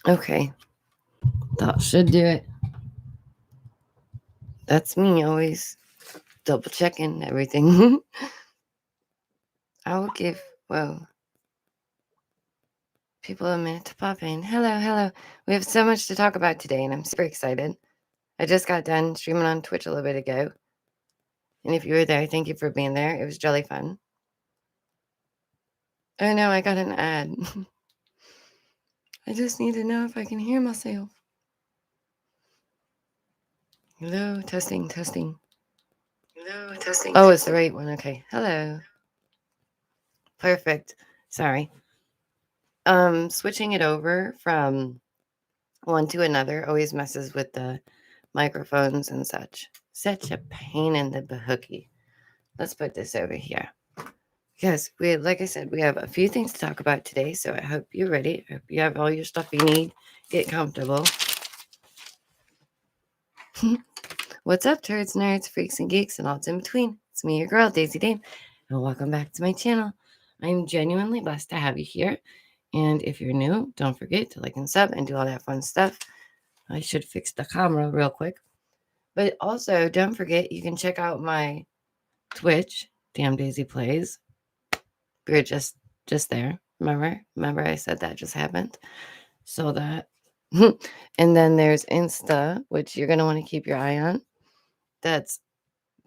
Okay. That should do it. That's me always double checking everything. I will give, people a minute to pop in. Hello. We have so much to talk about today, and I'm super excited. I just got done streaming on Twitch a little bit ago. And if you were there, thank you for being there. It was jolly fun. Oh no, I got an ad. I just need to know if I can hear myself. Hello, testing. Hello, testing. Oh, it's the right one. Okay. Hello. Perfect. Sorry. Switching it over from one to another always messes with the microphones and such. Such a pain in the bahookie. Let's put this over here. Because like I said, we have a few things to talk about today, so I hope you're ready. I hope you have all your stuff you need. Get comfortable. What's up, turds, nerds, freaks, and geeks, and all that's in between? It's me, your girl, Daisy Dame, and welcome back to my channel. I'm genuinely blessed to have you here, and if you're new, don't forget to like and sub and do all that fun stuff. I should fix the camera real quick. But also, don't forget, you can check out my Twitch, Damn Daisy Plays. We're just there. Remember I said that just happened. So that. And then there's Insta, which you're going to want to keep your eye on. That's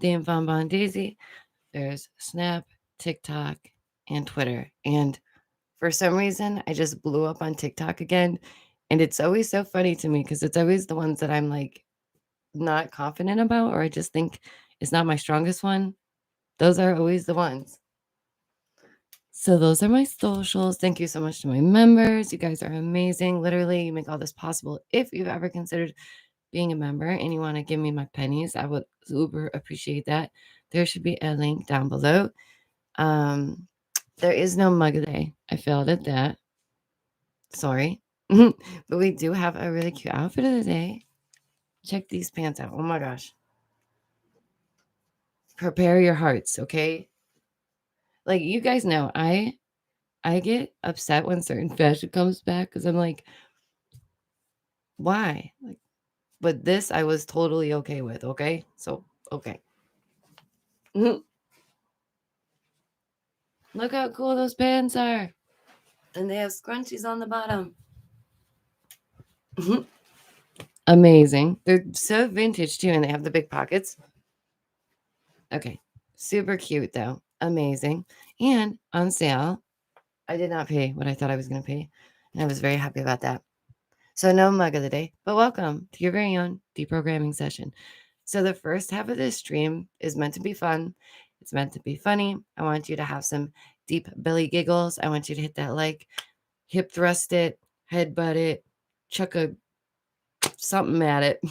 DameVonBonDaisy. There's Snap, TikTok, and Twitter. And for some reason, I just blew up on TikTok again. And it's always so funny to me because it's always the ones that I'm like not confident about, or I just think it's not my strongest one. Those are always the ones. So those are my socials. Thank you so much to my members. You guys are amazing. Literally, you make all this possible. If you've ever considered being a member and you want to give me my pennies, I would super appreciate that. There should be a link down below. There is no mug today. I failed at that. Sorry. But we do have a really cute outfit of the day. Check these pants out. Oh my gosh. Prepare your hearts, okay? Like, you guys know, I get upset when certain fashion comes back because I'm like, why? Like, but this I was totally okay with, okay? So, okay. Look how cool those pants are. And they have scrunchies on the bottom. Amazing. They're so vintage too, and they have the big pockets. Okay. Super cute though. Amazing. And on sale. I did not pay what I thought I was going to pay. And I was very happy about that. So no mug of the day, but welcome to your very own deprogramming session. So the first half of this stream is meant to be fun. It's meant to be funny. I want you to have some deep belly giggles. I want you to hit that like, hip thrust it, headbutt it, chuck something at it.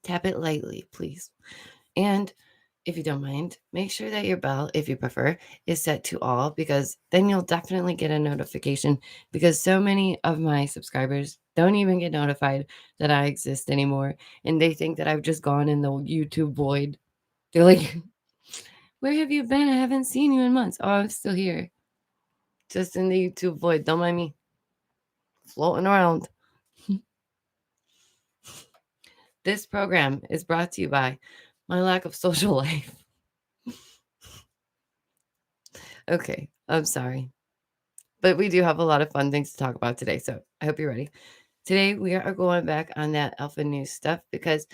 Tap it lightly, please. And if you don't mind, make sure that your bell, if you prefer, is set to all, because then you'll definitely get a notification, because so many of my subscribers don't even get notified that I exist anymore. And they think that I've just gone in the YouTube void. They're like, where have you been? I haven't seen you in months. Oh, I'm still here. Just in the YouTube void. Don't mind me. Floating around. This program is brought to you by my lack of social life. Okay, I'm sorry. But we do have a lot of fun things to talk about today, so I hope you're ready. Today, we are going back on that alpha news stuff because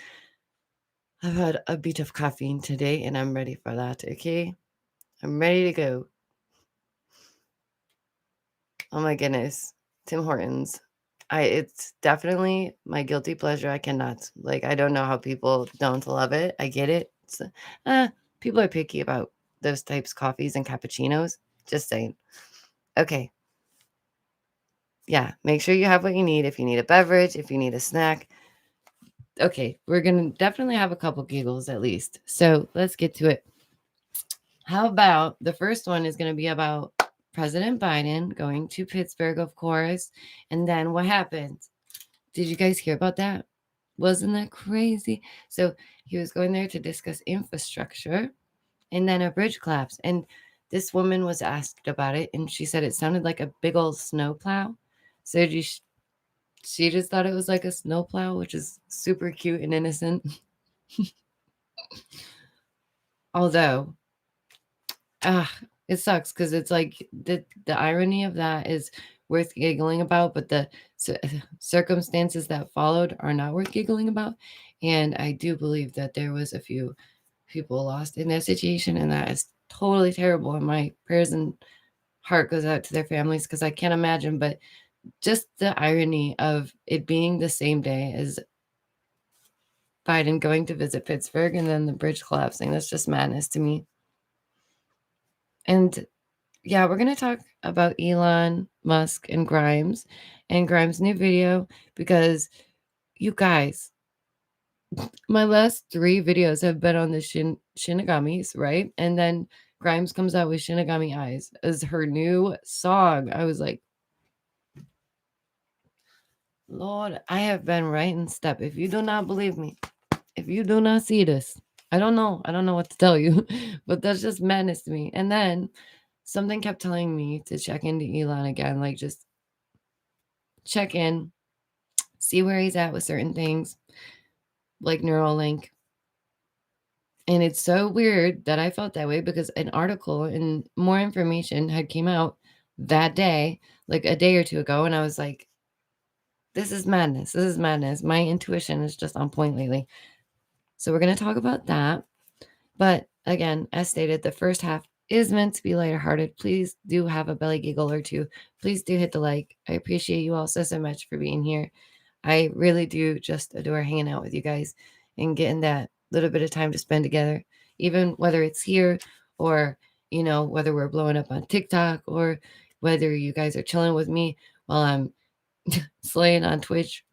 I've had a bit of caffeine today, and I'm ready for that, okay? I'm ready to go. Oh my goodness. Tim Hortons. It's definitely my guilty pleasure. I cannot. Like, I don't know how people don't love it. I get it. People are picky about those types of coffees and cappuccinos. Just saying. Okay. Yeah, make sure you have what you need. If you need a beverage, if you need a snack. Okay, we're going to definitely have a couple giggles at least. So let's get to it. How about the first one is going to be about President Biden going to Pittsburgh, of course. And then what happened? Did you guys hear about that? Wasn't that crazy? So he was going there to discuss infrastructure, and then a bridge collapsed. And This woman was asked about it, and she said it sounded like a big old snowplow. So she just thought it was like a snowplow, which is super cute and innocent. Although, it sucks because it's like the irony of that is worth giggling about, but the circumstances that followed are not worth giggling about. And I do believe that there was a few people lost in that situation, and that is totally terrible. And my prayers and heart goes out to their families because I can't imagine. But just the irony of it being the same day as Biden going to visit Pittsburgh and then the bridge collapsing. That's just madness to me. And yeah, we're going to talk about Elon Musk and Grimes new video because you guys, my last 3 videos have been on the Shinigami's, right? And then Grimes comes out with Shinigami Eyes as her new song. I was like, Lord, I have been right in step. If you do not believe me, if you do not see this, I don't know what to tell you, but that's just madness to me. And then something kept telling me to check into Elon again, like just check in, see where he's at with certain things, like Neuralink. And it's so weird that I felt that way because an article and more information had came out that day, like a day or 2 ago, and I was like, this is madness. This is madness. My intuition is just on point lately. So we're going to talk about that. But again, as stated, the first half is meant to be lighthearted. Please do have a belly giggle or 2. Please do hit the like. I appreciate you all so much for being here. I really do just adore hanging out with you guys and getting that little bit of time to spend together, even whether it's here or, whether we're blowing up on TikTok or whether you guys are chilling with me while I'm slaying on Twitch.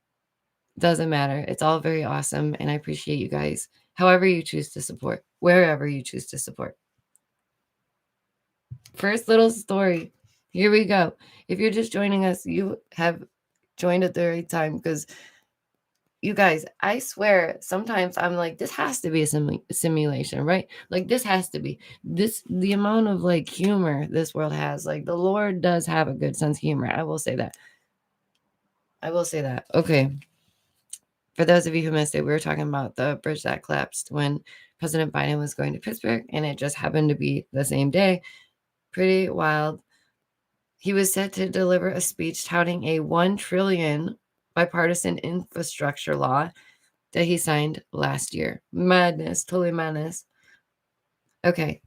Doesn't matter. It's all very awesome. And I appreciate you guys, however you choose to support, wherever you choose to support. First little story. Here we go. If you're just joining us, you have joined at the right time because you guys, I swear, sometimes I'm like, this has to be a simulation, right? Like, this has to be. The amount of, like, humor this world has. Like, the Lord does have a good sense of humor. I will say that. Okay. For those of you who missed it, we were talking about the bridge that collapsed when President Biden was going to Pittsburgh, and it just happened to be the same day. Pretty wild. He was set to deliver a speech touting a $1 trillion bipartisan infrastructure law that he signed last year. Madness, totally madness. Okay.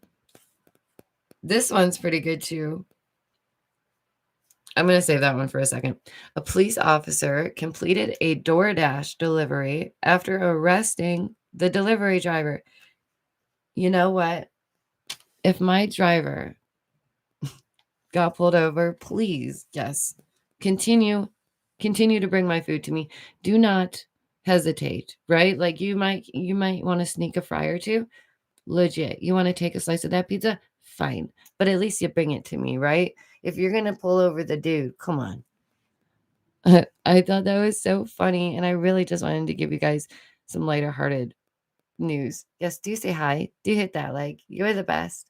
This one's pretty good too. I'm going to save that one for a second. A police officer completed a DoorDash delivery after arresting the delivery driver. You know what? If my driver got pulled over, please, yes, continue to bring my food to me. Do not hesitate, right? Like you might want to sneak a fry or 2. Legit. You want to take a slice of that pizza? Fine. But at least you bring it to me, right? If you're going to pull over the dude, come on. I thought that was so funny. And I really just wanted to give you guys some lighter hearted news. Yes, do say hi. Do hit that like. You're the best.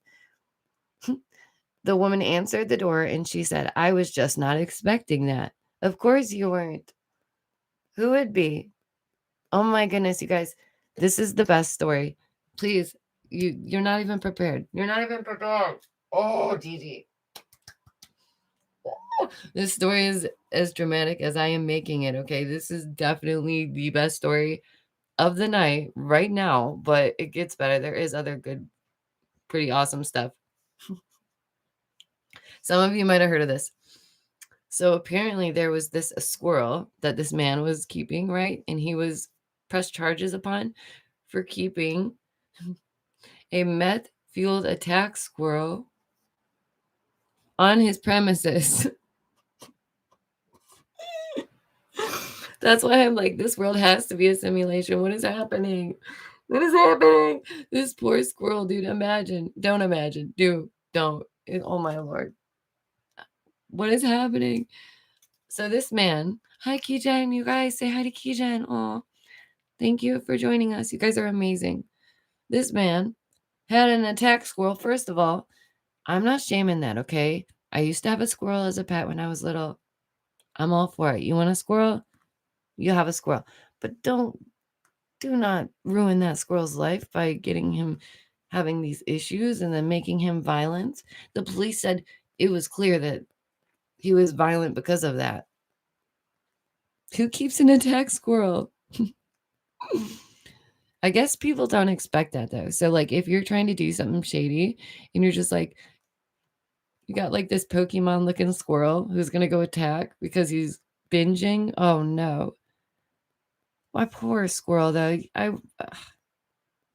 The woman answered the door and she said, I was just not expecting that. Of course you weren't. Who would be? Oh my goodness, you guys. This is the best story. Please, you're not even prepared. You're not even prepared. Oh, Gigi. Oh, this story is as dramatic as I am making it, okay? This is definitely the best story of the night right now, but it gets better. There is other good, pretty awesome stuff. Some of you might have heard of this. So apparently there was a squirrel that this man was keeping, right? And he was pressed charges upon for keeping a meth-fueled attack squirrel on his premises. That's why I'm like, this world has to be a simulation. What is happening? What is happening? This poor squirrel, dude. Imagine. Don't imagine. Don't. Oh my Lord. What is happening? So this man, hi Kijen, you guys say hi to Kijen. Oh, thank you for joining us. You guys are amazing. This man had an attack squirrel. First of all, I'm not shaming that, okay? I used to have a squirrel as a pet when I was little. I'm all for it. You want a squirrel? You have a squirrel. But do not ruin that squirrel's life by getting him having these issues and then making him violent. The police said it was clear that he was violent because of that. Who keeps an attack squirrel? I guess people don't expect that though. So like if you're trying to do something shady and you're just like, you got like this Pokemon looking squirrel who's going to go attack because he's binging. Oh no. My poor squirrel though.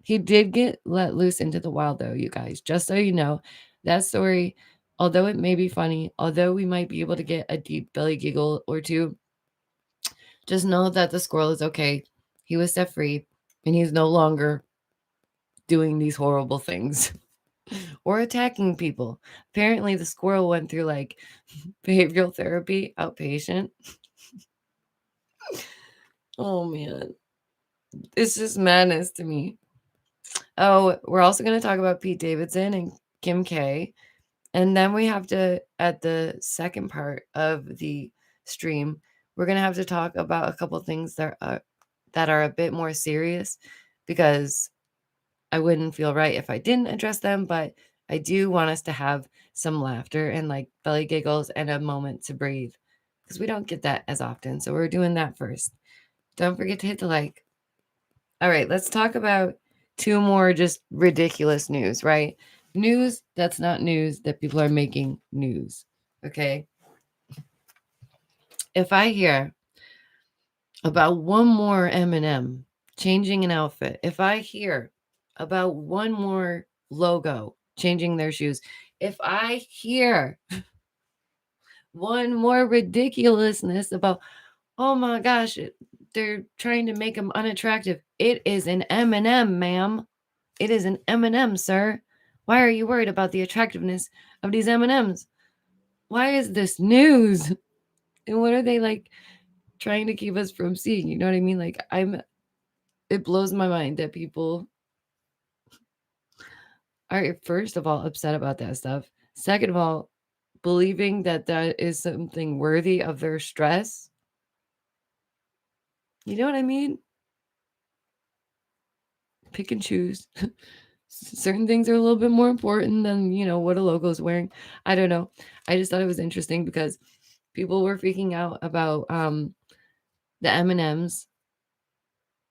He did get let loose into the wild though, you guys. Just so you know, that story, although it may be funny, although we might be able to get a deep belly giggle or two, just know that the squirrel is okay. He was set free and he's no longer doing these horrible things or attacking people. Apparently, the squirrel went through like behavioral therapy outpatient. Oh man, it's just madness to me. Oh, we're also going to talk about Pete Davidson and Kim K. And then we have to, at the second part of the stream, we're going to have to talk about a couple things that are a bit more serious, because I wouldn't feel right if I didn't address them, but I do want us to have some laughter and like belly giggles and a moment to breathe, because we don't get that as often. So we're doing that first. Don't forget to hit the like. All right, let's talk about two more just ridiculous news, right? News that's not news that people are making news. Okay. If I hear about one more M&M changing an outfit, if I hear about one more logo changing their shoes, if I hear one more ridiculousness about, oh my gosh, they're trying to make them unattractive. It is an M&M, ma'am. It is an M&M, sir. Why are you worried about the attractiveness of these M&Ms? Why is this news? And what are they like trying to keep us from seeing? You know what I mean? Like it blows my mind that people are, first of all, upset about that stuff. Second of all, believing that that is something worthy of their stress. You know what I mean? Pick and choose. Certain things are a little bit more important than, what a logo is wearing. I don't know. I just thought it was interesting because people were freaking out about the M&Ms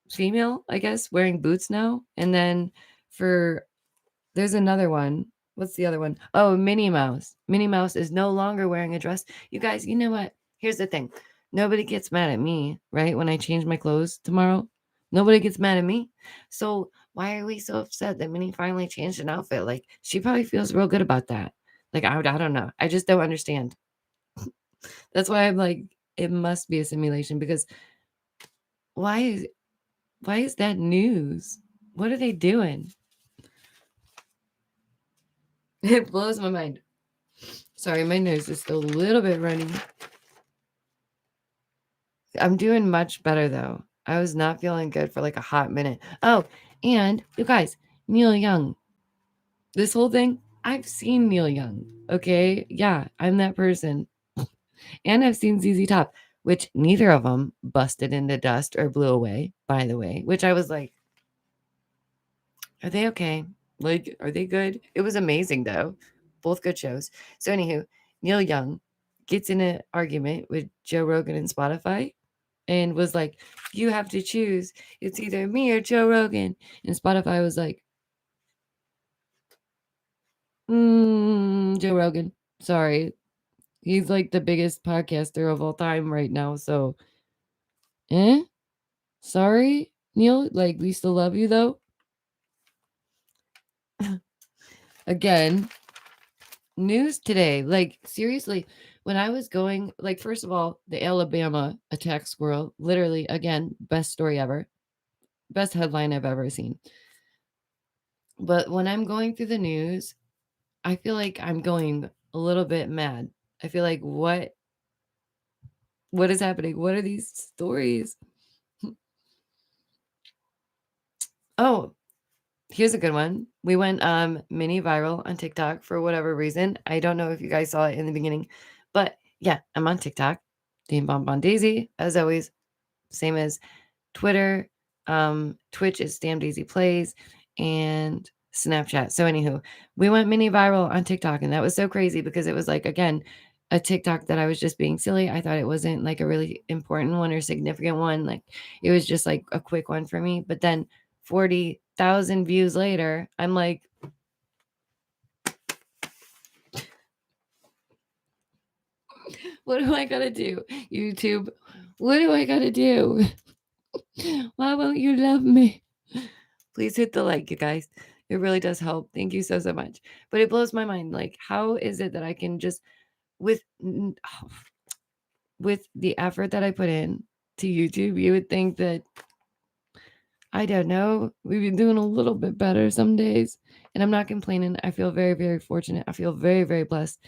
female, I guess, wearing boots now. And then there's another one. What's the other one? Oh, Minnie Mouse. Minnie Mouse is no longer wearing a dress. You guys, you know what? Here's the thing. Nobody gets mad at me, right? When I change my clothes tomorrow, nobody gets mad at me. So why are we so upset that Minnie finally changed an outfit? Like, she probably feels real good about that. Like, I don't know. I just don't understand. That's why I'm like, it must be a simulation, because why is that news? What are they doing? It blows my mind. Sorry, my nose is still a little bit runny. I'm doing much better though. I was not feeling good for like a hot minute. Oh, and you guys, Neil Young. This whole thing, I've seen Neil Young. Okay. Yeah, I'm that person. And I've seen ZZ Top, which neither of them busted into dust or blew away, by the way, which I was like, are they okay? Like, are they good? It was amazing though. Both good shows. So, anywho, Neil Young gets in an argument with Joe Rogan and Spotify and was like, you have to choose. It's either me or Joe Rogan. And Spotify was like, Joe Rogan. Sorry. He's like the biggest podcaster of all time right now. So, sorry, Neil. Like, we still love you though. Again, news today. Like, seriously, when I was going, like, first of all, the Alabama attack squirrel, literally, again, best story ever. Best headline I've ever seen. But when I'm going through the news, I feel like I'm going a little bit mad. I feel like what is happening? What are these stories? Oh, Here's a good one. We went mini viral on TikTok for whatever reason. I don't know if you guys saw it in the beginning, but yeah, I'm on TikTok. DameVonBonDaisy, as always, same as Twitter. Twitch is DameDaisy Plays, and Snapchat. So anywho, we went mini viral on TikTok, and that was so crazy because it was like, again, a TikTok that I was just being silly. I thought it wasn't like a really important one or significant one. Like it was just like a quick one for me. But then 40,000 views later, I'm like, what do I gotta do? YouTube, what do I gotta do? Why won't you love me? Please hit the like, you guys. It really does help. Thank you so, so much. But it blows my mind. Like, how is it that I can just, with with the effort that I put in to YouTube, you would think that, I don't know, we'd be doing a little bit better some days. And I'm not complaining. I feel very, very fortunate. I feel very, very blessed.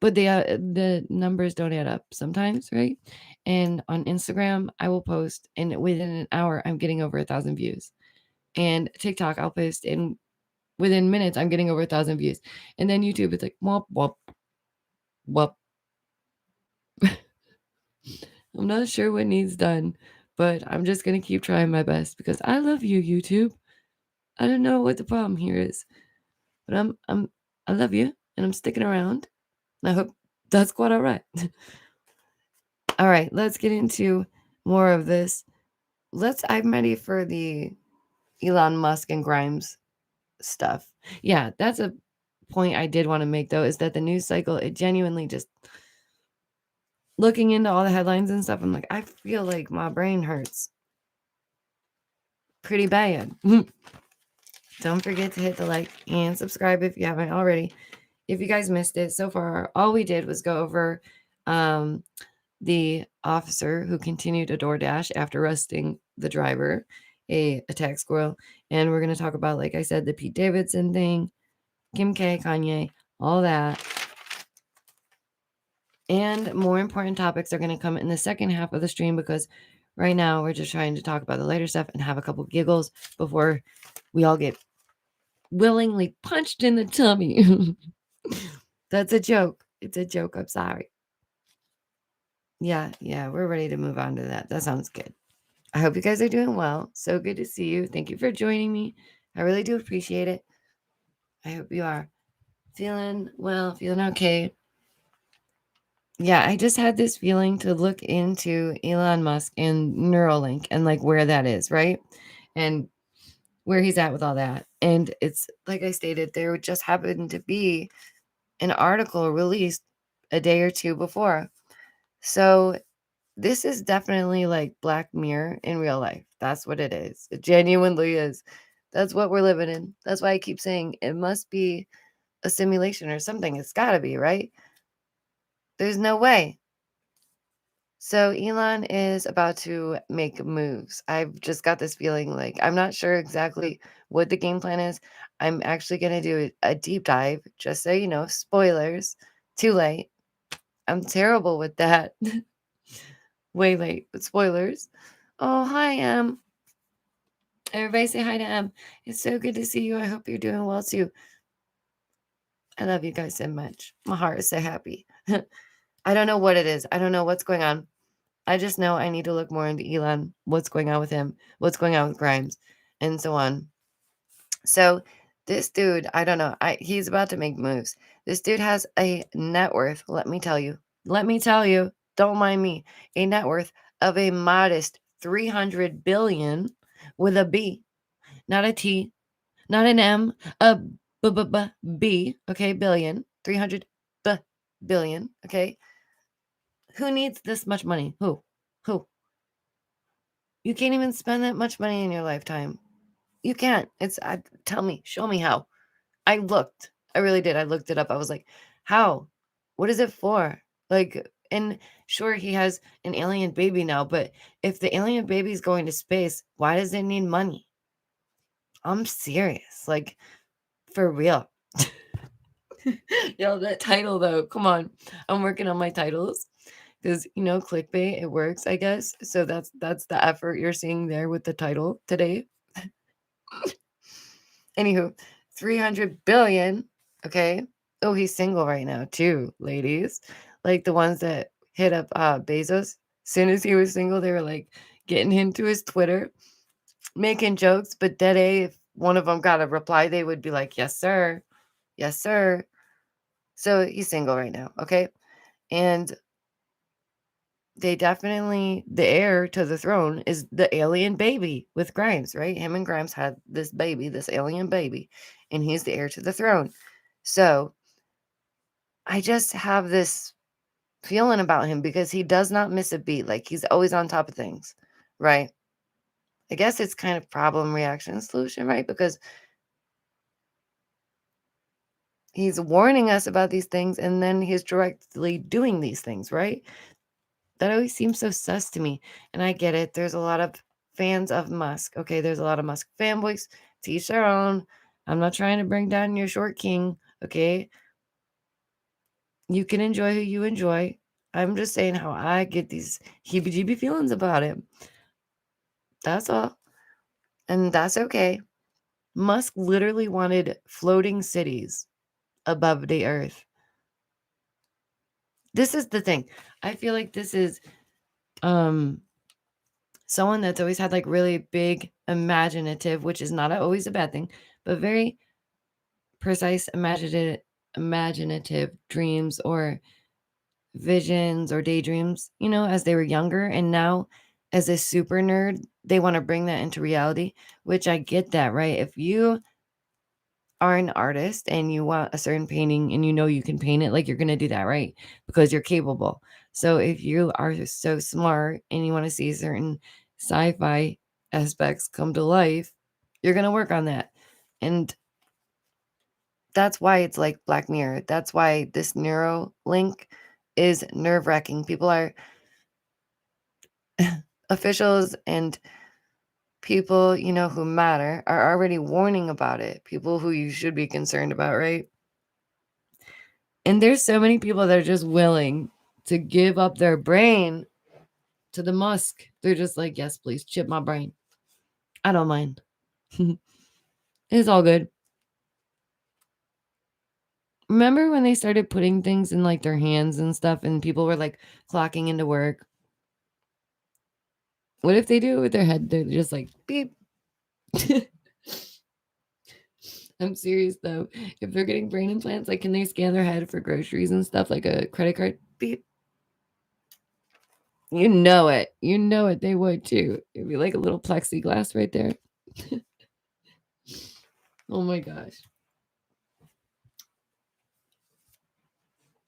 But the numbers don't add up sometimes, right? And on Instagram, I will post, and within an hour, I'm getting over 1,000 views. And TikTok, I'll post, and within minutes, I'm getting over 1,000 views. And then YouTube, it's like, whoop, whoop, whoop. I'm not sure what needs done, but I'm just going to keep trying my best because I love you, YouTube. I don't know what the problem here is, but I love you, and I'm sticking around. And I hope that's quite all right. All right, let's get into more of this. I'm ready for the Elon Musk and Grimes stuff. Yeah, that's a point I did want to make, though, is that the news cycle, it genuinely just, looking into all the headlines and stuff, I'm like, I feel like my brain hurts pretty bad. Don't forget to hit the like and subscribe if you haven't already. If you guys missed it, so far, all we did was go over the officer who continued to DoorDash after arresting the driver, a attack squirrel. And we're going to talk about, like I said, the Pete Davidson thing, Kim K, Kanye, all that. And more important topics are going to come in the second half of the stream because right now we're just trying to talk about the lighter stuff and have a couple giggles before we all get willingly punched in the tummy. That's a joke. It's a joke. I'm sorry. Yeah, we're ready to move on to that. That sounds good. I hope you guys are doing well. So good to see you. Thank you for joining me. I really do appreciate it. I hope you are feeling well, feeling okay. Yeah, I just had this feeling to look into Elon Musk and Neuralink and like where that is, right? And where he's at with all that. And it's like I stated, there just happened to be an article released a day or two before. So this is definitely like Black Mirror in real life. That's what it is. It genuinely is. That's what we're living in. That's why I keep saying it must be a simulation or something. It's got to be, right? There's no way. So Elon is about to make moves. I've just got this feeling like I'm not sure exactly what the game plan is. I'm actually going to do a deep dive, just so you know, spoilers. Too late. I'm terrible with that. Way late, but spoilers. Oh, hi, Em. Everybody say hi to Em. It's so good to see you. I hope you're doing well too. I love you guys so much. My heart is so happy. I don't know what it is. I don't know what's going on. I just know I need to look more into Elon, what's going on with him, what's going on with Grimes, and so on. So this dude, I don't know. He's about to make moves. This dude has a net worth, let me tell you. Let me tell you, don't mind me, a net worth of a modest 300 billion with a B, not a T, not an M, a B, okay, billion, 300 billion, okay? Who needs this much money? Who? You can't even spend that much money in your lifetime. You can't. Tell me, show me how. I looked. I really did. I looked it up. I was like, how? What is it for? Like, and sure, he has an alien baby now, but if the alien baby is going to space, why does it need money? I'm serious. Like, for real. Yo, that title though, come on. I'm working on my titles because clickbait, it works, I guess. So that's the effort you're seeing there with the title today. Anywho, 300 billion. Okay. Oh, he's single right now too, ladies. Like the ones that hit up Bezos. Soon as he was single, they were like getting into his Twitter, making jokes. But dead A, if one of them got a reply, they would be like, "Yes, sir. Yes, sir." So he's single right now. Okay. And they definitely, the heir to the throne is the alien baby with Grimes, right? Him and Grimes had this baby, this alien baby, and he's the heir to the throne. So I just have this feeling about him because he does not miss a beat. Like he's always on top of things, right? I guess it's kind of problem, reaction, solution, right? Because he's warning us about these things and then he's directly doing these things, right? That always seems so sus to me. And I get it. There's a lot of fans of Musk. Okay, there's a lot of Musk fanboys. To each their own. I'm not trying to bring down your short king. Okay. You can enjoy who you enjoy. I'm just saying how I get these heebie jeebie feelings about it. That's all. And that's okay. Musk literally wanted floating cities above the earth. This is the thing. I feel like this is someone that's always had like really big imaginative, which is not always a bad thing, but very precise imaginative dreams or visions or daydreams, as they were younger. And now as a super nerd, they want to bring that into reality, which I get that, right? If you are an artist and you want a certain painting and you can paint it, like you're going to do that, right? Because you're capable. So if you are so smart and you want to see certain sci-fi aspects come to life, you're going to work on that. And that's why it's like Black Mirror. That's why this neuro link is nerve-wracking. People are officials and people, who matter are already warning about it. People who you should be concerned about, right? And there's so many people that are just willing to give up their brain to the Musk. They're just like, yes, please chip my brain. I don't mind. It's all good. Remember when they started putting things in like their hands and stuff and people were like clocking into work? What if they do it with their head? They're just like, beep. I'm serious though. If they're getting brain implants, like, can they scan their head for groceries and stuff like a credit card? Beep. You know it. You know it. They would too. It'd be like a little plexiglass right there. Oh my gosh.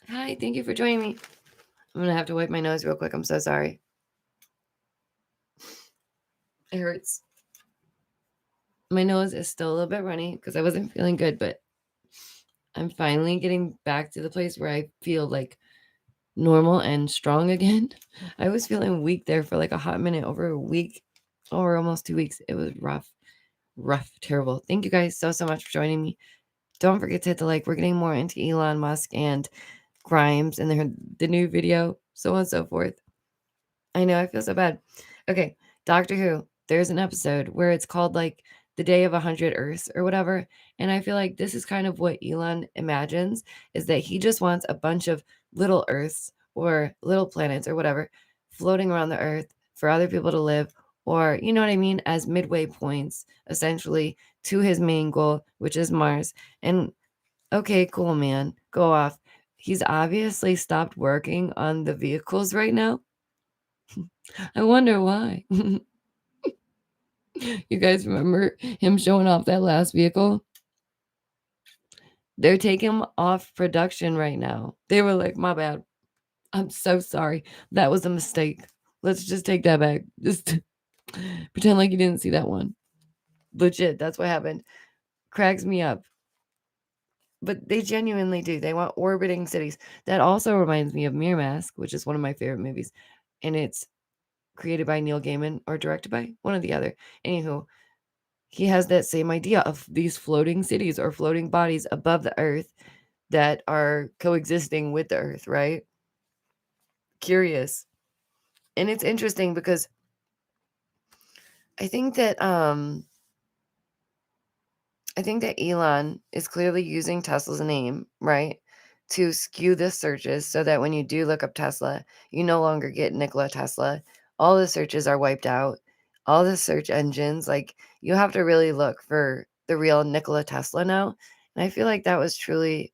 Hi, thank you for joining me. I'm going to have to wipe my nose real quick. I'm so sorry. It hurts. My nose is still a little bit runny because I wasn't feeling good, but I'm finally getting back to the place where I feel like normal and strong again. I was feeling weak there for like a hot minute, over a week or almost 2 weeks. It was rough, terrible. Thank you guys so much for joining me. Don't forget to hit the like. We're getting more into Elon Musk and Grimes and the new video, so on and so forth. I know, I feel so bad. Okay, Doctor Who, there's an episode where it's called like the Day of 100 Earths or whatever. And I feel like this is kind of what Elon imagines, is that he just wants a bunch of little Earths or little planets or whatever floating around the Earth for other people to live, or, you know what I mean, as midway points, essentially, to his main goal, which is Mars. And okay, cool, man, go off. He's obviously stopped working on the vehicles right now. I wonder why. You guys remember him showing off that last vehicle? They're taking him off production right now. They were like, my bad. I'm so sorry. That was a mistake. Let's just take that back. Just pretend like you didn't see that one. Legit, that's what happened. Cracks me up. But they genuinely do. They want orbiting cities. That also reminds me of Mirror Mask, which is one of my favorite movies. And it's created by Neil Gaiman or directed by one or the other. Anywho, he has that same idea of these floating cities or floating bodies above the earth that are coexisting with the earth, right? Curious. And it's interesting because I think that I think that Elon is clearly using Tesla's name, right, to skew the searches so that when you do look up Tesla, you no longer get Nikola Tesla. All the searches are wiped out. All the search engines, like, you have to really look for the real Nikola Tesla now. And I feel like that was truly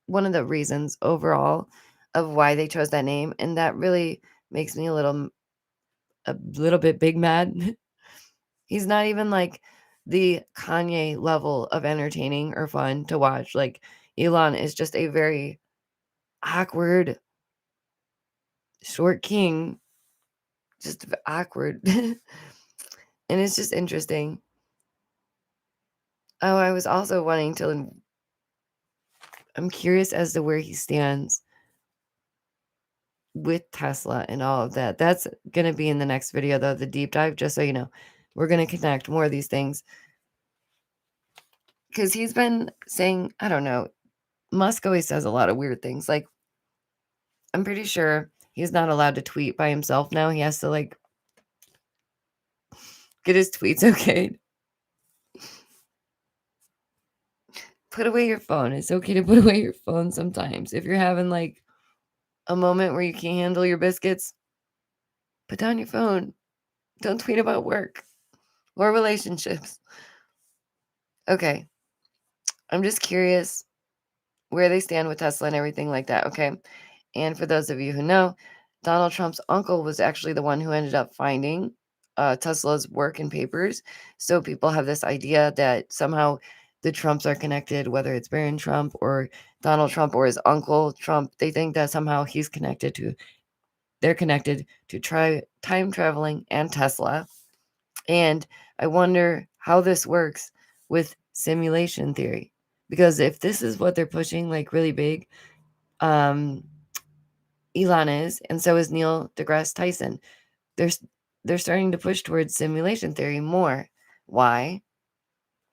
one of the reasons overall of why they chose that name. And that really makes me a little bit big mad. He's not even like the Kanye level of entertaining or fun to watch. Like, Elon is just a very awkward, short king, just awkward. And it's just interesting. Oh, I was also I'm curious as to where he stands with Tesla and all of that. That's going to be in the next video, though, the deep dive, just so you know. We're going to connect more of these things. Because he's been saying, I don't know, Musk always says a lot of weird things. Like, I'm pretty sure he's not allowed to tweet by himself now. He has to, like, get his tweets okayed. Put away your phone. It's okay to put away your phone sometimes. If you're having, like, a moment where you can't handle your biscuits, put down your phone. Don't tweet about work or relationships. Okay. I'm just curious where they stand with Tesla and everything like that, okay? And for those of you who know, Donald Trump's uncle was actually the one who ended up finding Tesla's work and papers. So people have this idea that somehow the Trumps are connected, whether it's Barron Trump or Donald Trump or his uncle Trump. They think that somehow they're connected to time traveling and Tesla. And I wonder how this works with simulation theory. Because if this is what they're pushing, like, really big, Elon is, and so is Neil deGrasse Tyson. They're starting to push towards simulation theory more. Why?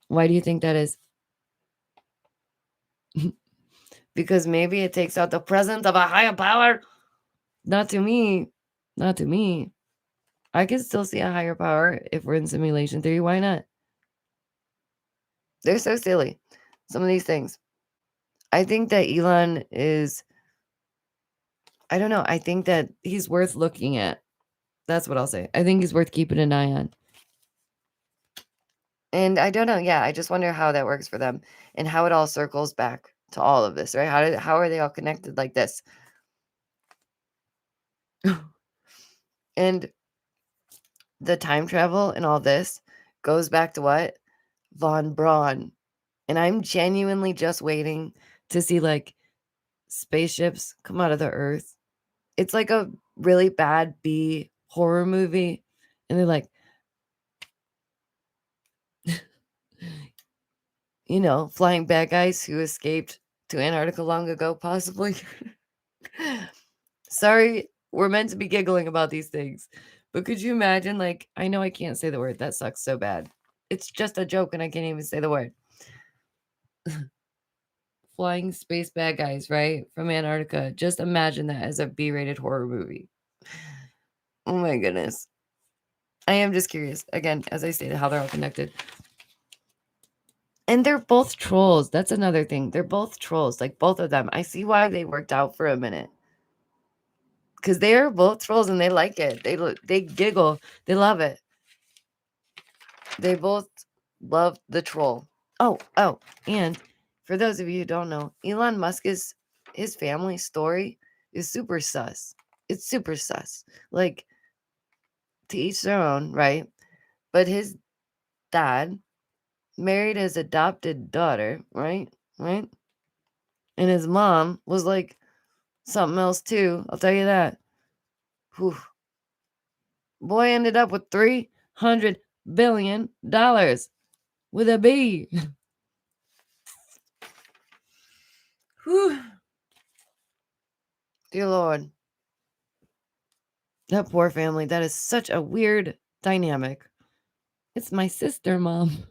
Why do you think that is? Because maybe it takes out the presence of a higher power? Not to me. Not to me. I can still see a higher power if we're in simulation theory. Why not? They're so silly. Some of these things. I think that Elon is, I don't know. I think that he's worth looking at. That's what I'll say. I think he's worth keeping an eye on. And I don't know. Yeah, I just wonder how that works for them and how it all circles back to all of this, right? How are they all connected like this? And the time travel and all this goes back to what? Von Braun. And I'm genuinely just waiting to see, like, spaceships come out of the earth. It's like a really bad B horror movie. And they're like, flying bad guys who escaped to Antarctica long ago, possibly. Sorry, we're meant to be giggling about these things. But could you imagine, like, I know I can't say the word. That sucks so bad. It's just a joke and I can't even say the word. Flying space bad guys, right? From Antarctica. Just imagine that as a B-rated horror movie. Oh my goodness. I am just curious, again, as I stated, how they're all connected. And they're both trolls. That's another thing. They're both trolls, like, both of them. I see why they worked out for a minute. Because they are both trolls and they like it. They giggle. They love it. They both love the troll. Oh, and for those of you who don't know, Elon Musk his family story is super sus. It's super sus. Like, to each their own, right? But his dad married his adopted daughter, right? Right? And his mom was like something else too. I'll tell you that. Whew. Boy ended up with $300 billion with a B. Whew. Dear Lord. That poor family. That is such a weird dynamic. It's my sister, Mom.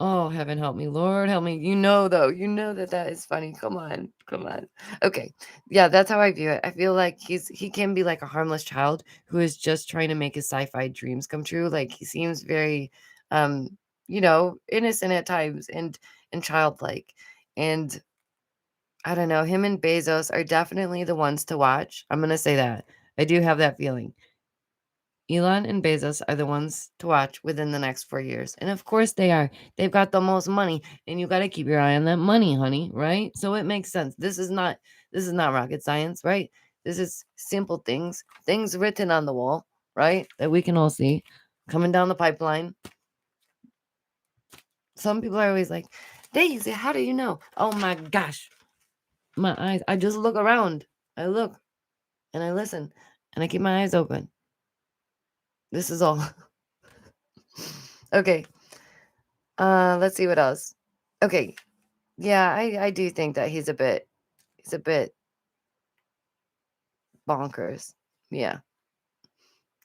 Oh, heaven help me. Lord help me. You know, though, you know that is funny. Come on. Come on. Okay. Yeah, that's how I view it. I feel like he can be like a harmless child who is just trying to make his sci-fi dreams come true. Like he seems very innocent at times and childlike. And I don't know, him and Bezos are definitely the ones to watch. I'm going to say that. I do have that feeling. Elon and Bezos are the ones to watch within the next 4 years. And of course they are. They've got the most money and you got to keep your eye on that money, honey, right? So it makes sense. This is not rocket science, right? This is simple things written on the wall, right? That we can all see coming down the pipeline. Some people are always like, "Daisy, how do you know?" Oh my gosh. My eyes. I just look around. I look and I listen and I keep my eyes open. This is all. Okay. Let's see what else. Okay. Yeah, I do think that he's a bit bonkers. Yeah.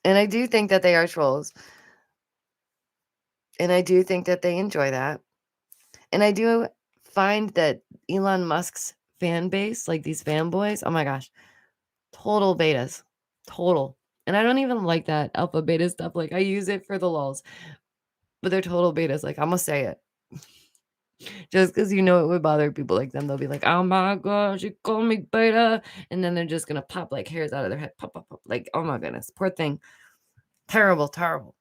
And I do think that they are trolls. And I do think that they enjoy that. And I do find that Elon Musk's fan base, like these fanboys, oh my gosh, total betas. Total. And I don't even like that alpha beta stuff. Like I use it for the lulz. But they're total betas. Like I'm gonna say it. Just because it would bother people like them. They'll be like, oh my gosh, you call me beta. And then they're just going to pop like hairs out of their head. Pop, pop, pop. Like, oh my goodness. Poor thing. Terrible, terrible.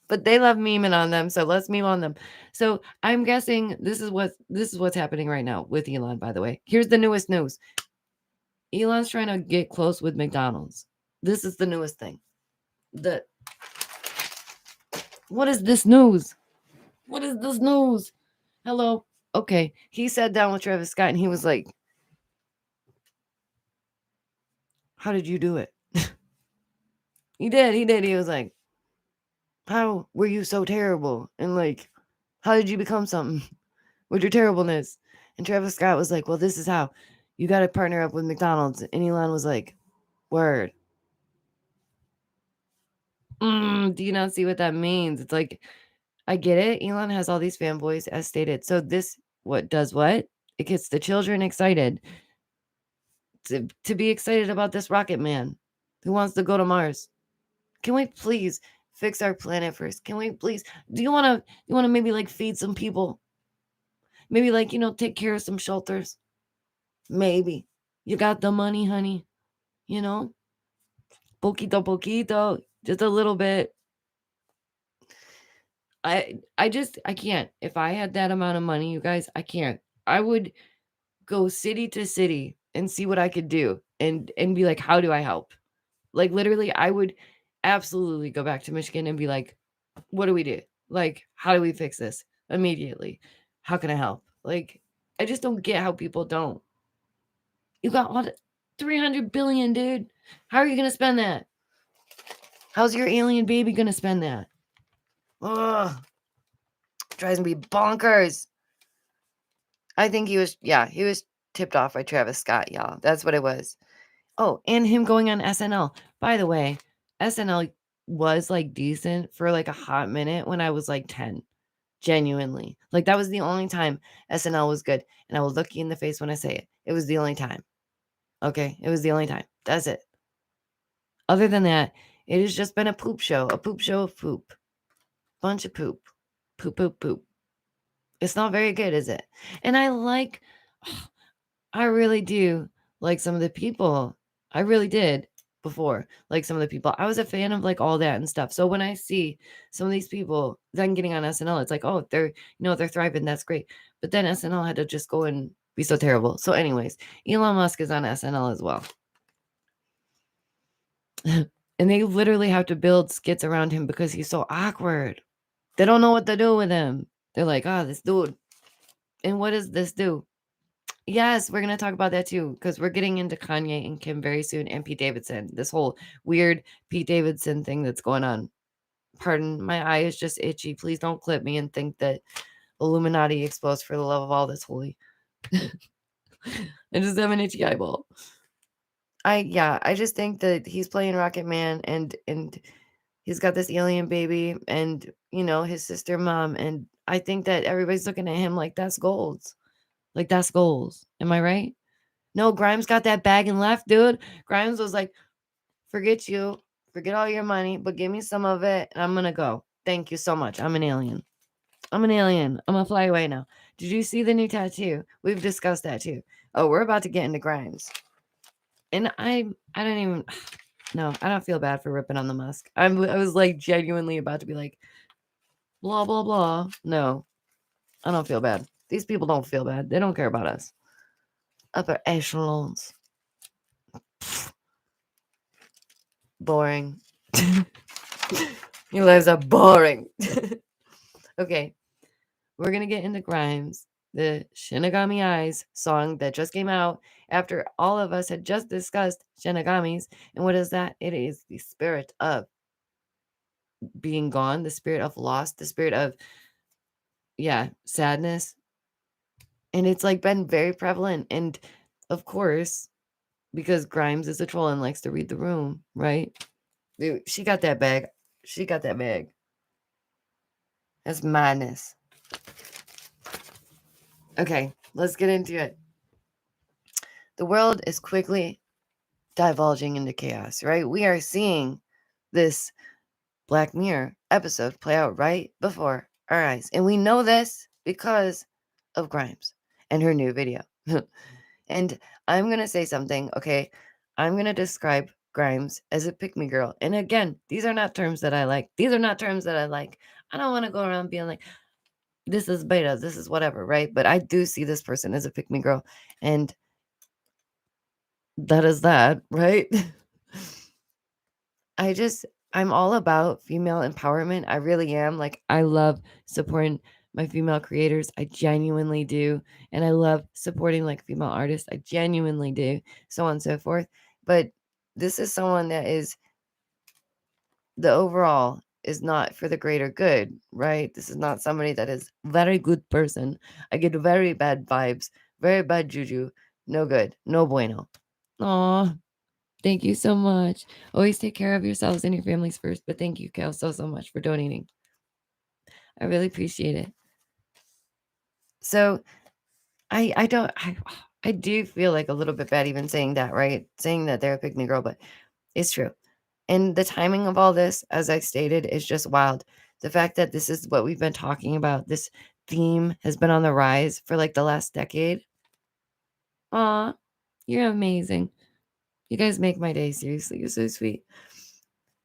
But they love memeing on them. So let's meme on them. So I'm guessing this is what's happening right now with Elon, by the way. Here's the newest news. Elon's trying to get close with McDonald's. This is the newest thing. What is this news? What is this news? Hello. Okay. He sat down with Travis Scott and he was like, how did you do it? He did. He was like, how were you so terrible? And like, how did you become something with your terribleness? And Travis Scott was like, well, this is how. You got to partner up with McDonald's. And Elon was like, word. Do you not see what that means? It's like, I get it. Elon has all these fanboys, as stated. So this, what does what? It gets the children excited to be excited about this rocket man who wants to go to Mars. Can we please fix our planet first? Can we please? Do you want to maybe like feed some people? Maybe like, take care of some shelters? Maybe. You got the money, honey. Poquito poquito, just a little bit. I can't. If I had that amount of money, you guys, I can't. I would go city to city and see what I could do and be like, how do I help? Like literally, I would absolutely go back to Michigan and be like, what do we do? Like, how do we fix this immediately? How can I help? Like, I just don't get how people don't. You got all the 300 billion, dude. How are you going to spend that? How's your alien baby going to spend that? Ugh. Drives me bonkers. I think he was tipped off by Travis Scott, y'all. That's what it was. Oh, and him going on SNL. By the way, SNL was like decent for like a hot minute when I was like 10. Genuinely. Like that was the only time SNL was good. And I will look you in the face when I say it. It was the only time. Okay? It was the only time. That's it. Other than that, it has just been a poop show of poop. Bunch of poop. Poop, poop, poop. It's not very good, is it? And I really do like some of the people. I really did before. Like some of the people. I was a fan of like all that and stuff. So when I see some of these people then getting on SNL, it's like, oh, they're thriving. That's great. But then SNL had to just go and be so terrible. So anyways, Elon Musk is on SNL as well. And they literally have to build skits around him because he's so awkward. They don't know what to do with him. They're like, this dude. And what does this do? Yes, we're going to talk about that too, because we're getting into Kanye and Kim very soon and Pete Davidson. This whole weird Pete Davidson thing that's going on. Pardon, my eye is just itchy. Please don't clip me and think that Illuminati exposed for the love of all that's holy. I just have an itchy eyeball. I just think that he's playing Rocket Man and he's got this alien baby and, his sister mom. And I think that everybody's looking at him like that's goals. Like that's goals. Am I right? No, Grimes got that bag and left, dude. Grimes was like, forget you, forget all your money, but give me some of it and I'm going to go. Thank you so much. I'm an alien. I'm going to fly away now. Did you see the new tattoo? We've discussed that too. Oh, we're about to get into Grimes. And I don't even, no, I don't feel bad for ripping on the Musk. I was like genuinely about to be like, blah, blah, blah. No, I don't feel bad. These people don't feel bad. They don't care about us. Upper echelons. Boring. Your lives are boring. Okay, we're going to get into Grimes, the Shinigami Eyes song that just came out after all of us had just discussed Shinigamis. And what is that? It is the spirit of being gone, the spirit of loss, the spirit of, sadness. And it's like been very prevalent. And of course, because Grimes is a troll and likes to read the room, right? Dude, she got that bag. She got that bag. That's madness. Okay, let's get into it. The world is quickly divulging into chaos, right? We are seeing this Black Mirror episode play out right before our eyes. And we know this because of Grimes and her new video. And I'm going to say something, okay? I'm going to describe Grimes as a pick-me girl. And again, these are not terms that I like. These are not terms that I like. I don't want to go around being like, this is beta, this is whatever, right? But I do see this person as a pick-me girl. And that is that, right? I'm all about female empowerment. I really am. Like, I love supporting my female creators. I genuinely do. And I love supporting like female artists. I genuinely do. So on and so forth. But this is someone that is, the overall is not for the greater good, right? This is not somebody that is very good person. I get very bad vibes, very bad juju. No good. No bueno. Aw. Thank you so much. Always take care of yourselves and your families first. But thank you, Cal, so much for donating. I really appreciate it. So I do feel like a little bit bad even saying that, right? Saying that they're a pick me girl, but it's true. And the timing of all this, as I stated, is just wild. The fact that this is what we've been talking about, this theme has been on the rise for like the last decade. Aw, you're amazing. You guys make my day, seriously. You're so sweet.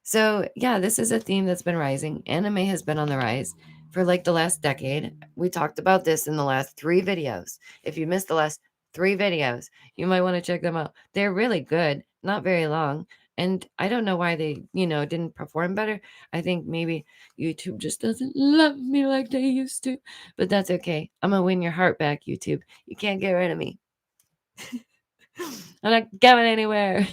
So, yeah, this is a theme that's been rising. Anime has been on the rise for like the last decade. We talked about this in the last 3 videos. If you missed the last 3 videos, you might want to check them out. They're really good, not very long. And I don't know why they, didn't perform better. I think maybe YouTube just doesn't love me like they used to. But that's okay. I'm going to win your heart back, YouTube. You can't get rid of me. I'm not going anywhere.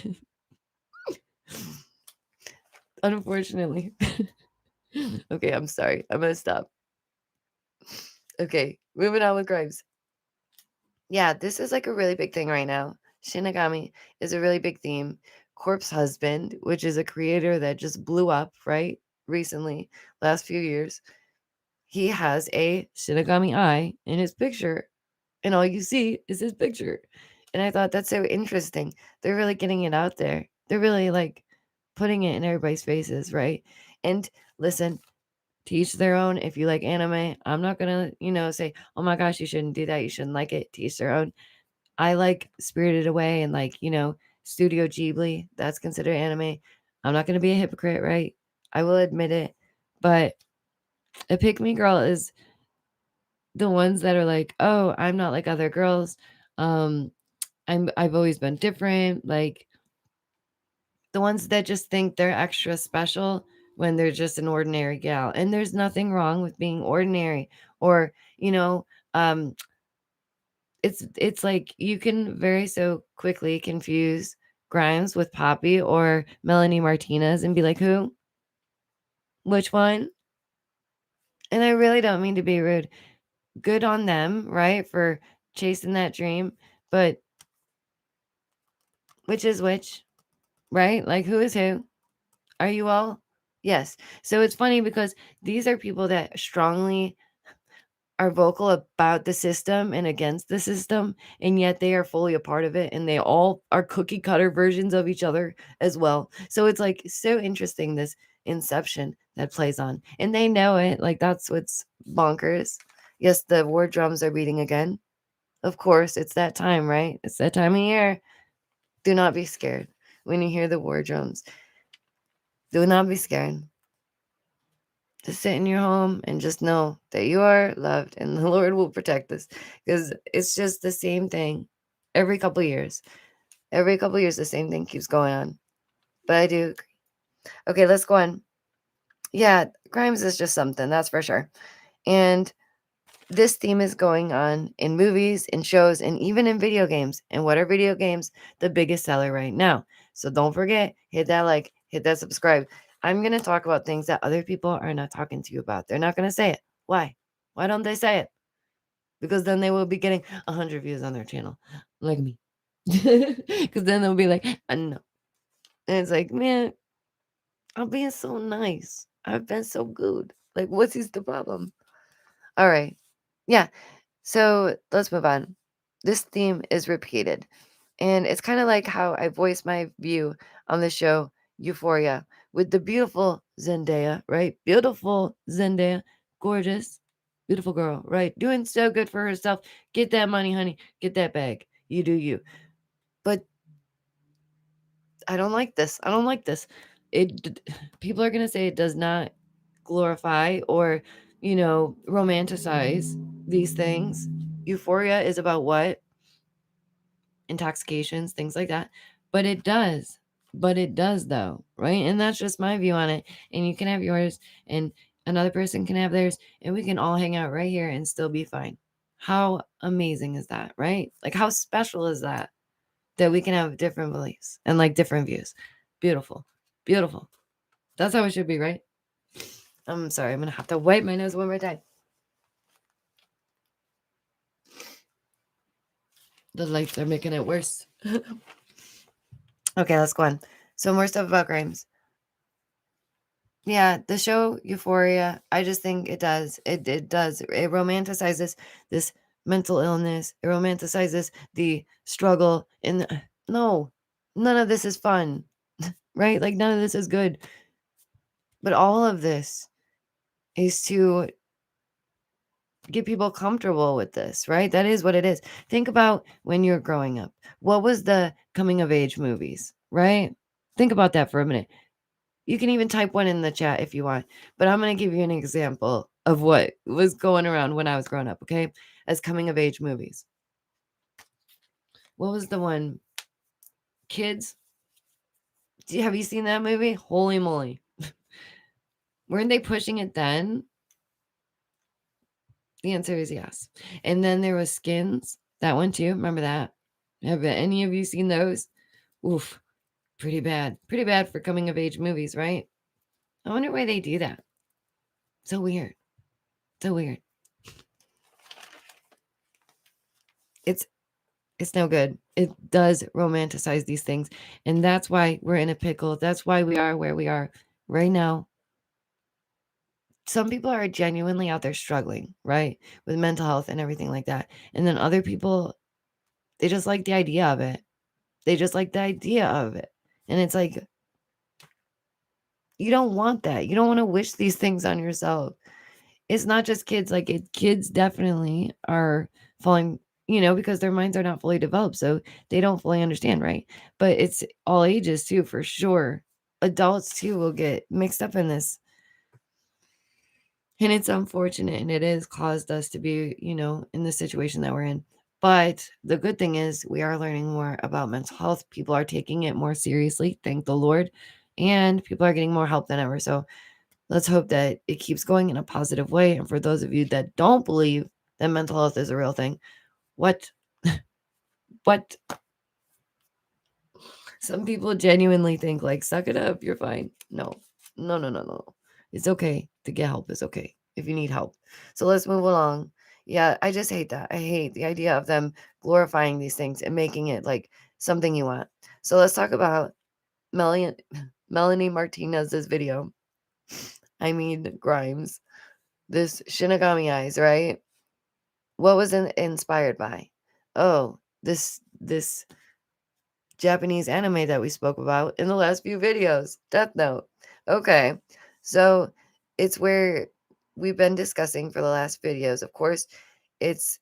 Unfortunately. Okay, I'm sorry. I'm going to stop. Okay, moving on with Grimes. Yeah, this is like a really big thing right now. Shinigami is a really big theme. Corpse Husband, which is a creator that just blew up, right? Recently, last few years. He has a Shinigami eye in his picture, and all you see is his picture. And I thought that's so interesting. They're really getting it out there. They're really like putting it in everybody's faces, right? And listen, teach their own. If you like anime, I'm not gonna, say, oh my gosh, you shouldn't do that. You shouldn't like it. Teach their own. I like Spirited Away and like, Studio Ghibli. That's considered anime. I'm not gonna be a hypocrite, right? I will admit it. But a pick me girl is the ones that are like, oh, I'm not like other girls. I've always been different. Like the ones that just think they're extra special when they're just an ordinary gal. And there's nothing wrong with being ordinary or, it's like you can very so quickly confuse Grimes with Poppy or Melanie Martinez and be like, who? Which one? And I really don't mean to be rude. Good on them, right? For chasing that dream. But which is which, right? Like who is who? Are you all? Yes. So it's funny because these are people that strongly are vocal about the system and against the system, and yet they are fully a part of it, and they all are cookie cutter versions of each other as well. So it's like so interesting, this inception that plays on, and they know it. Like, that's what's bonkers. Yes, the war drums are beating again. Of course, it's that time, right? It's that time of year. Do not be scared when you hear the war drums. Do not be scared. Just sit in your home and just know that you are loved, and the Lord will protect us, because it's just the same thing every couple years. Every couple years, the same thing keeps going on. But I do agree. Okay, let's go on. Yeah, crimes is just something, that's for sure. And this theme is going on in movies, in shows, and even in video games. And what are video games? The biggest seller right now. So don't forget, hit that like, hit that subscribe. I'm going to talk about things that other people are not talking to you about. They're not going to say it. Why? Why don't they say it? Because then they will be getting 100 views on their channel, like me. Because then they'll be like, no. And it's like, man, I'm being so nice. I've been so good. Like, what's the problem? All right. Yeah. So let's move on. This theme is repeated. And it's kind of like how I voiced my view on the show Euphoria with the beautiful Zendaya, right? Beautiful Zendaya. Gorgeous. Beautiful girl, right? Doing so good for herself. Get that money, honey. Get that bag. You do you. But I don't like this. I don't like this. People are going to say it does not glorify or, romanticize these things. Euphoria is about what? Intoxications, things like that. But it does. But it does, though, right? And that's just my view on it. And you can have yours, and another person can have theirs, and we can all hang out right here and still be fine. How amazing is that, right? Like, how special is that? That we can have different beliefs and like different views. Beautiful. Beautiful. That's how it should be, right? I'm sorry. I'm going to have to wipe my nose one more time. The lights are making it worse. Okay, let's go on. So more stuff about crimes. Yeah, the show Euphoria, I just think it does. It does. It romanticizes this mental illness. It romanticizes the struggle. And no, none of this is fun, right? Like, none of this is good. But all of this is to get people comfortable with this, right? That is what it is. Think about when you're growing up. What was the coming of age movies, right? Think about that for a minute. You can even type one in the chat if you want, but I'm going to give you an example of what was going around when I was growing up, okay? As coming of age movies. What was the one? Kids? Have you seen that movie? Holy moly. Weren't they pushing it then? The answer is yes. And then there was Skins. That one too. Remember that? Have any of you seen those? Oof. Pretty bad. Pretty bad for coming of age movies, right? I wonder why they do that. So weird. So weird. It's no good. It does romanticize these things. And that's why we're in a pickle. That's why we are where we are right now. Some people are genuinely out there struggling, right? With mental health and everything like that. And then other people, they just like the idea of it. They just like the idea of it. And it's like, you don't want that. You don't want to wish these things on yourself. It's not just kids. Like, kids definitely are falling, because their minds are not fully developed. So they don't fully understand, right? But it's all ages too, for sure. Adults too will get mixed up in this. And it's unfortunate, and it has caused us to be, in the situation that we're in. But the good thing is we are learning more about mental health. People are taking it more seriously, thank the Lord. And people are getting more help than ever. So let's hope that it keeps going in a positive way. And for those of you that don't believe that mental health is a real thing, what? What? Some people genuinely think, like, suck it up, you're fine. No. It's okay to get help. It's okay if you need help. So let's move along. Yeah, I just hate that. I hate the idea of them glorifying these things and making it like something you want. So let's talk about Melanie Martinez's video. I mean, Grimes. This Shinigami eyes, right? What was inspired by? Oh, this Japanese anime that we spoke about in the last few videos, Death Note. Okay, so it's where we've been discussing for the last videos. Of course, it's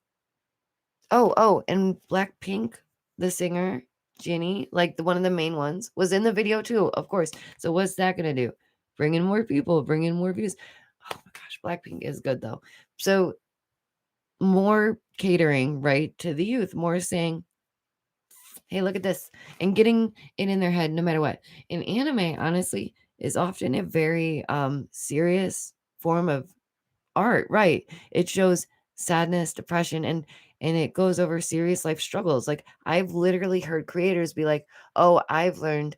and Blackpink, the singer Jennie, like the one of the main ones, was in the video too. Of course. So what's that gonna do? Bring in more people, bring in more views. Oh my gosh, Blackpink is good though. So more catering, right, to the youth, more saying, hey, look at this, and getting it in their head no matter what. And anime, honestly, is often a very serious form of art, right? It shows sadness, depression, and it goes over serious life struggles. Like I've literally heard creators be like, "Oh, I've learned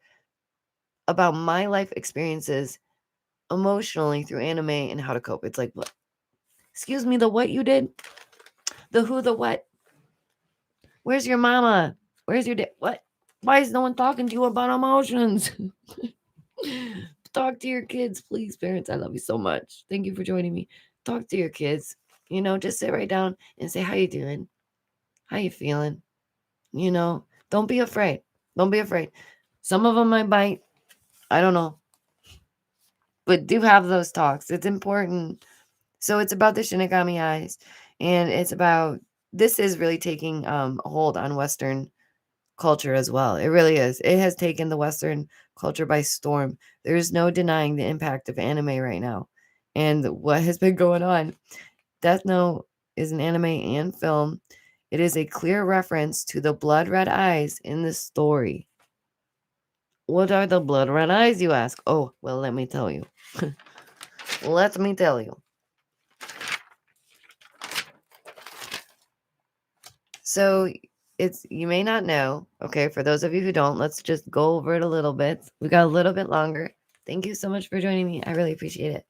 about my life experiences emotionally through anime and how to cope." It's like, what? Excuse me, the what you did? The who, the what? Where's your mama? Where's your dad? What? Why is no one talking to you about emotions? Talk to your kids, please, parents. I love you so much. Thank you for joining me. Talk to your kids. Just sit right down and say, how you doing? How you feeling? Don't be afraid. Don't be afraid. Some of them might bite. I don't know. But do have those talks. It's important. So it's about the Shinigami eyes. And it's about, this is really taking a hold on Western culture as well. It really is. It has taken the Western culture by storm. There's no denying the impact of anime right now and what has been going on. Death Note is an anime and film. It is a clear reference to the blood red eyes in the story. What are the blood red eyes, you ask? Oh, well, let me tell you. Let me tell you. So you may not know, okay, for those of you who don't, let's just go over it a little bit. We got a little bit longer. Thank you so much for joining me. I really appreciate it.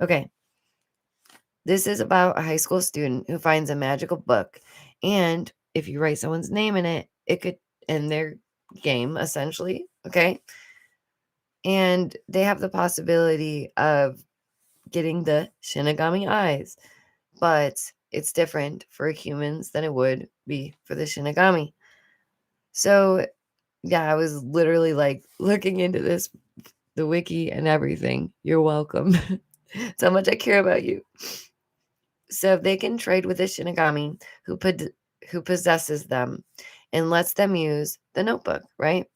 Okay. This is about a high school student who finds a magical book. And if you write someone's name in it, it could end their game, essentially. Okay. And they have the possibility of getting the Shinigami eyes. But it's different for humans than it would be for the Shinigami. So, yeah, I was literally like looking into this, the wiki and everything. You're welcome. It's how much I care about you. So they can trade with a Shinigami who possesses them and lets them use the notebook, right?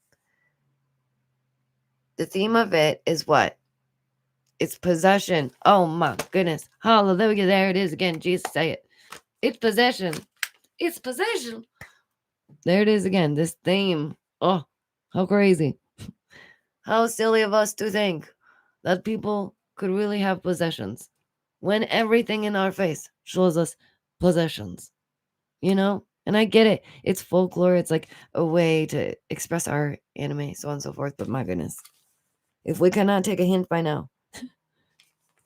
The theme of it is what? It's possession. Oh my goodness. Hallelujah. There it is again. Jesus, say it. It's possession. It's possession. There it is again. This theme. Oh, how crazy. How silly of us to think that people could really have possessions when everything in our face shows us possessions, And I get it. It's folklore. It's like a way to express our anime, so on and so forth. But my goodness, if we cannot take a hint by now,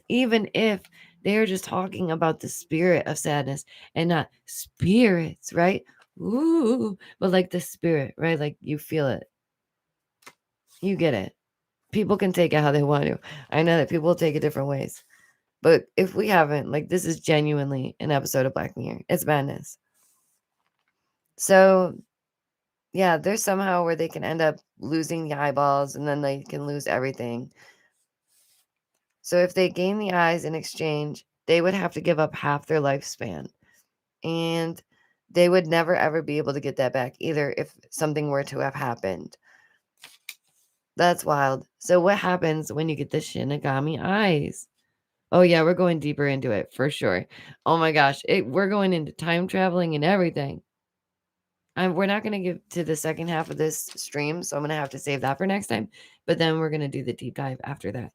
even if they're just talking about the spirit of sadness and not spirits, right? Ooh, but like the spirit, right? Like you feel it. You get it. People can take it how they want to. I know that people take it different ways. But if we haven't, like, this is genuinely an episode of Black Mirror. It's madness. So, yeah, there's somehow where they can end up losing the eyeballs and then they can lose everything. So if they gain the eyes in exchange, they would have to give up half their lifespan. And they would never, ever be able to get that back either if something were to have happened. That's wild. So what happens when you get the Shinigami eyes? Oh, yeah, we're going deeper into it for sure. Oh my gosh, we're going into time traveling and everything. We're not going to get to the second half of this stream, so I'm going to have to save that for next time. But then we're going to do the deep dive after that.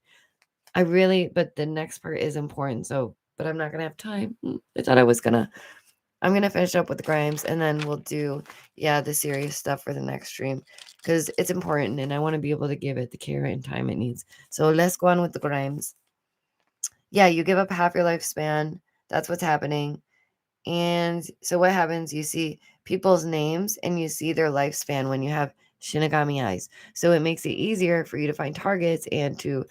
But the next part is important. But I'm not going to have time. I thought I'm going to finish up with the crimes and then we'll do, the serious stuff for the next stream because it's important and I want to be able to give it the care and time it needs. So let's go on with the crimes. Yeah, you give up half your lifespan. That's what's happening. And so what happens, you see people's names and you see their lifespan when you have Shinigami eyes. So it makes it easier for you to find targets and to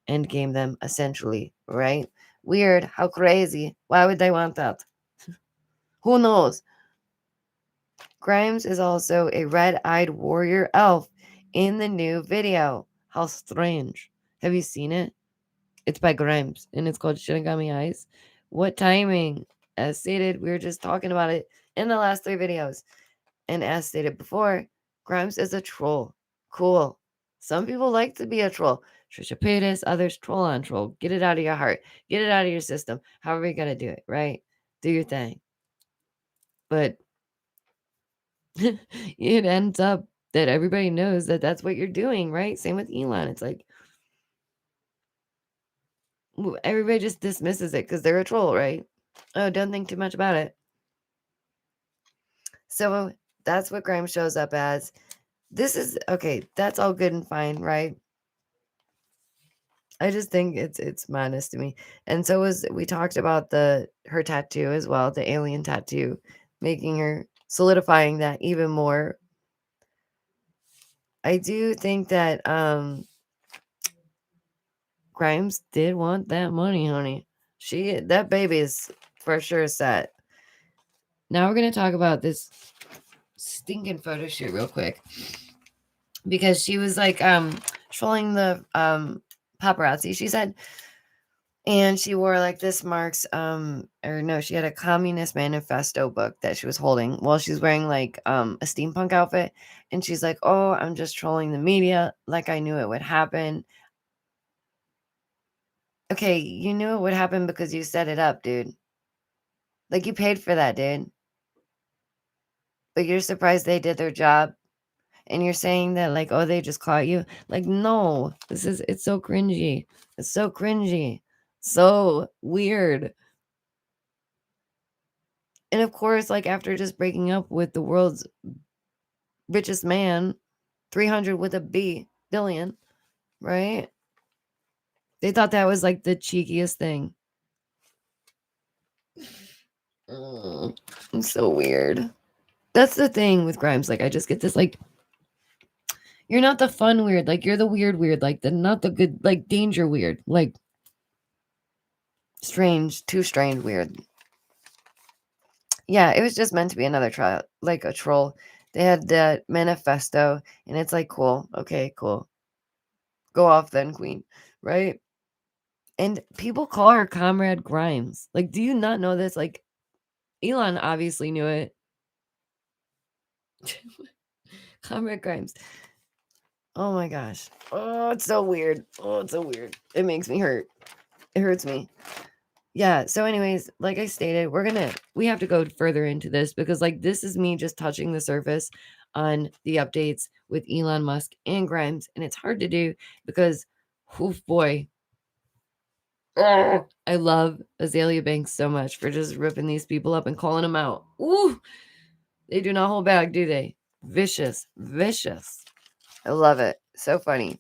end game them essentially, right? Weird. How crazy. Why would they want that? Who knows? Grimes is also a red-eyed warrior elf in the new video. How strange. Have you seen it? It's by Grimes, and it's called Shinigami Eyes. What timing? As stated, we were just talking about it in the last 3 videos. And as stated before, Grimes is a troll. Cool. Some people like to be a troll. Trisha Paytas, others troll on troll. Get it out of your heart. Get it out of your system. However you gotta do it, right? Do your thing. But it ends up that everybody knows that that's what you're doing, right? Same with Elon. It's like everybody just dismisses it because they're a troll, right? Oh, don't think too much about it. So that's what Grimes shows up as. This is okay. That's all good and fine, right? I just think it's madness to me. And so we talked about her tattoo as well, the alien tattoo, making her solidifying that even more. I do think that Grimes did want that money, honey. That baby is for sure set. Now we're gonna talk about this stinking photo shoot real quick. Because she was like trolling the paparazzi, she said. And she wore like this Marx she had a Communist Manifesto book that she was holding while she's wearing like a steampunk outfit. And she's like, oh, I'm just trolling the media, like I knew it would happen. Okay, you knew it would happen because you set it up, dude. Like, you paid for that, dude. But you're surprised they did their job. And you're saying that, like, oh, they just caught you. Like, no, it's so cringy. It's so cringy. So weird. And of course, like, after just breaking up with the world's richest man, 300 with a B billion, right? They thought that was like the cheekiest thing. It's so weird. That's the thing with Grimes. Like, I just get this, like, you're not the fun weird. Like, you're the weird. Like, not the good, like, danger weird. Like, strange, too strange weird. Yeah, it was just meant to be another trial, like a troll. They had that manifesto, and it's like, cool. Okay, cool. Go off then, queen. Right? And people call her Comrade Grimes. Like, do you not know this? Like, Elon obviously knew it. Comrade Grimes. Oh my gosh. Oh, it's so weird. Oh, it's so weird. It makes me hurt. It hurts me. Yeah. So, anyways, like I stated, we have to go further into this because, like, this is me just touching the surface on the updates with Elon Musk and Grimes. And it's hard to do because, oh boy, I love Azalea Banks so much for just ripping these people up and calling them out. Ooh, they do not hold back, do they? Vicious. I love it. So funny.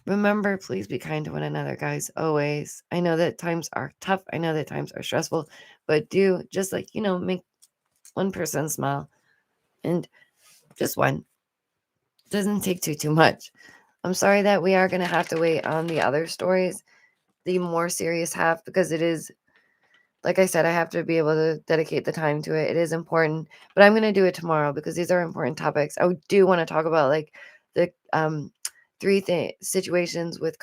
Remember, please be kind to one another, guys. Always. I know that times are tough. I know that times are stressful, but do just like, make one person smile, and just one. Doesn't take too much. I'm sorry that we are going to have to wait on the other stories, the more serious half, because it is, like I said, I have to be able to dedicate the time to it. It is important, but I'm going to do it tomorrow because these are important topics. I do want to talk about like the 3 situations with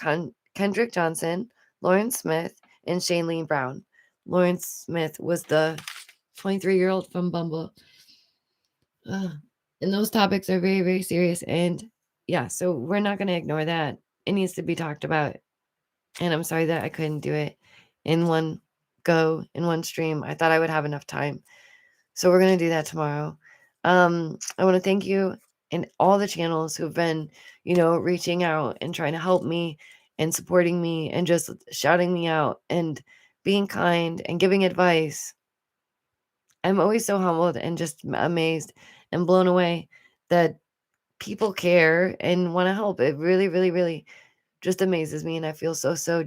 Kendrick Johnson, Lawrence Smith, and Shailene Brown. Lawrence Smith was the 23-year-old from Bumble. And those topics are very, very serious. And yeah, so we're not going to ignore that. It needs to be talked about. And I'm sorry that I couldn't do it in one stream. I thought I would have enough time. So we're going to do that tomorrow. I want to thank you and all the channels who've been, reaching out and trying to help me and supporting me and just shouting me out and being kind and giving advice. I'm always so humbled and just amazed and blown away that people care and want to help. It really, really, really just amazes me. And I feel so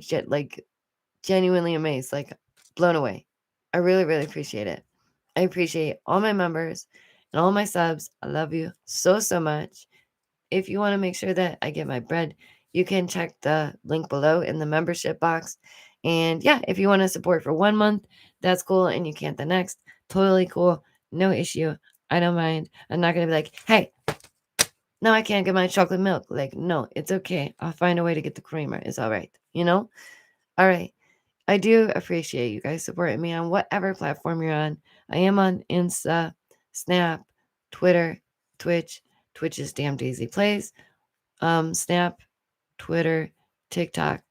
genuinely amazed, like blown away. I really, really appreciate it. I appreciate all my members and all my subs. I love you so, so much. If you want to make sure that I get my bread, you can check the link below in the membership box. And yeah, if you want to support for 1 month, that's cool. And you can't the next. Totally cool. No issue. I don't mind. I'm not going to be like, hey, no, I can't get my chocolate milk. Like, no, it's okay. I'll find a way to get the creamer. It's all right. All right. I do appreciate you guys supporting me on whatever platform you're on. I am on Insta, Snap, Twitter, Twitch. Twitch is Damn Daisy Plays. Snap, Twitter, TikTok,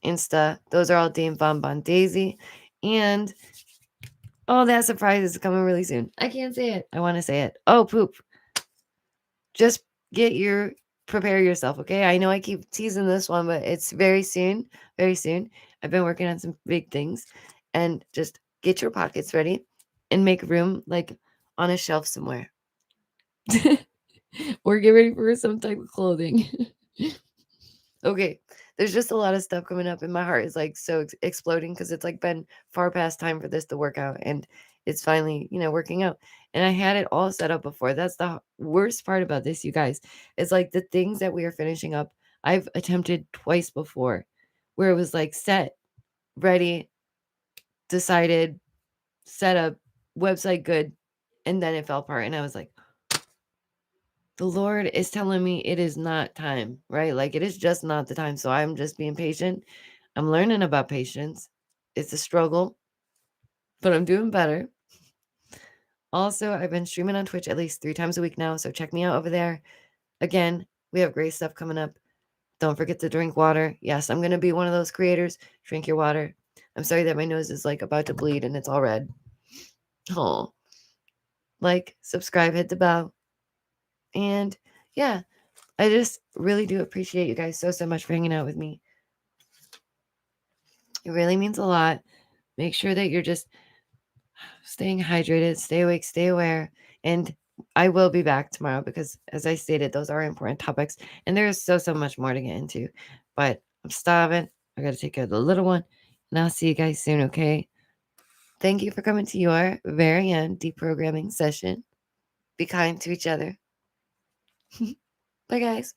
Insta. Those are all DameVonBonDaisy. And that surprise is coming really soon. I can't say it. I want to say it. Oh, poop. Just prepare yourself, okay? I know I keep teasing this one, but it's very soon. Very soon. I've been working on some big things. And just get your pockets ready and make room like on a shelf somewhere. Or get ready for some type of clothing. Okay, there's just a lot of stuff coming up and my heart is like so exploding because it's like been far past time for this to work out and it's finally, working out. And I had it all set up before. That's the worst part about this, you guys. It's like the things that we are finishing up, I've attempted twice before where it was like set, ready, decided, set up, website good, and then it fell apart. And I was like, the Lord is telling me it is not time, right? Like it is just not the time. So I'm just being patient. I'm learning about patience. It's a struggle, but I'm doing better. Also, I've been streaming on Twitch at least 3 times a week now. So check me out over there. Again, we have great stuff coming up. Don't forget to drink water. Yes, I'm going to be one of those creators. Drink your water. I'm sorry that my nose is like about to bleed and it's all red. Oh, like, subscribe, hit the bell. And yeah, I just really do appreciate you guys so much for hanging out with me. It really means a lot. Make sure that you're just staying hydrated, stay awake, stay aware. And I will be back tomorrow because, as I stated, those are important topics. And there is so much more to get into. But I'm starving. I got to take care of the little one. And I'll see you guys soon, okay? Thank you for coming to your very own deprogramming session. Be kind to each other. Bye, guys.